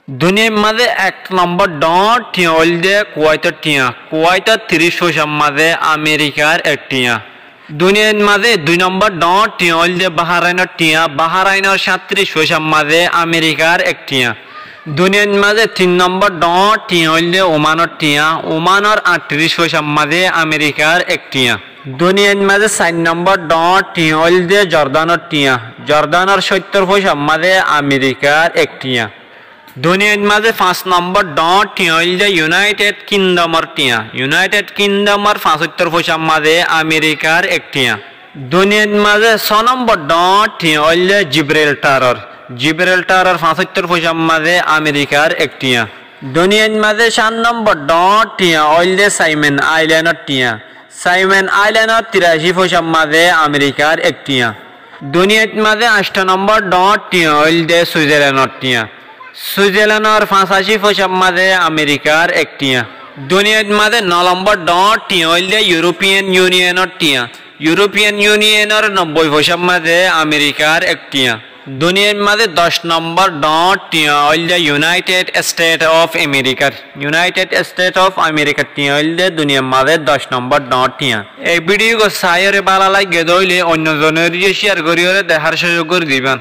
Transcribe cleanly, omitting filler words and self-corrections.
দুনিয়ার মাঝে এক নম্বর ডট টিয়া হইল যে কুয়াইতের টিয়া। কুয়াইতের 30 পয়সার মাঝে আমেরিকার এক টিয়া। দুনিয়ার মাঝে 2 নম্বর ডট টিয়া হইল যে বাহারাইনের টিয়া। বাহারাইনের 37 পয়সার মাঝে আমেরিকার এক টিয়া। দুনিয়ার মাঝে 3 নম্বর ডট টিয়া হইল যে ওমানের টিয়া। ওমানের 38 পয়সার মাঝে আমেরিকার এক টিয়া। দুনিয়ার মাঝে 4 নম্বর ডট টিয়া হইল যে জর্দানের টিয়া। জর্দানের 70 পয়সার মাঝে আমেরিকার এক টিয়া। দুনিয়ার মাঝে 5 নম্বর ডট টিয়া হইল যে ইউনাইটেড কিংডমের টিয়া। ইউনাইটেড কিংডমের 75 পয়সার মাঝে আমেরিকার এক টিয়া। দুনিয়ার মাঝে 6 নম্বর ডট টিয়া হইল যে জিব্রাল্টারের। জিব্রাল্টারের 75 পয়সার মাঝে আমেরিকার এক টিয়া। দুনিয়ার মাঝে 7 নম্বর ডট টিয়া হইল যে সাইমন আইল্যান্ডের টিয়া। সাইমন আইল্যান্ডের 83 পয়সার মাঝে আমেরিকার এক টিয়া। দুনিয়ার মাঝে 8 নম্বর ডট টিয়া হইল যে সুইজারল্যান্ডের টিয়া। সুইজারল্যান্ডের 85 পয়সার মাঝে আমেরিকার এক টিয়া। দুনিয়ার মাঝে 9 নম্বর ডট টিয়া হইল যে ইউরোপিয়ান ইউনিয়নের টিয়া। ইউরোপিয়ান ইউনিয়নের 90 পয়সার মাঝে আমেরিকার এক টিয়া। দুনিয়ার মাঝে 10 নম্বর ডট টিয়া হইল যে ইউনাইটেড স্টেট অফ আমেরিকার। ইউনাইটেড স্টেট অফ আমেরিকার টিয়া হইল যে দুনিয়ার মাঝে 10 নম্বর ডট টিয়া। এই ভিডিও সাইরে ভালো লাগে দইলে অন্য জনের শেয়ার করিয়ে দেখার সুযোগ করে দিবেন।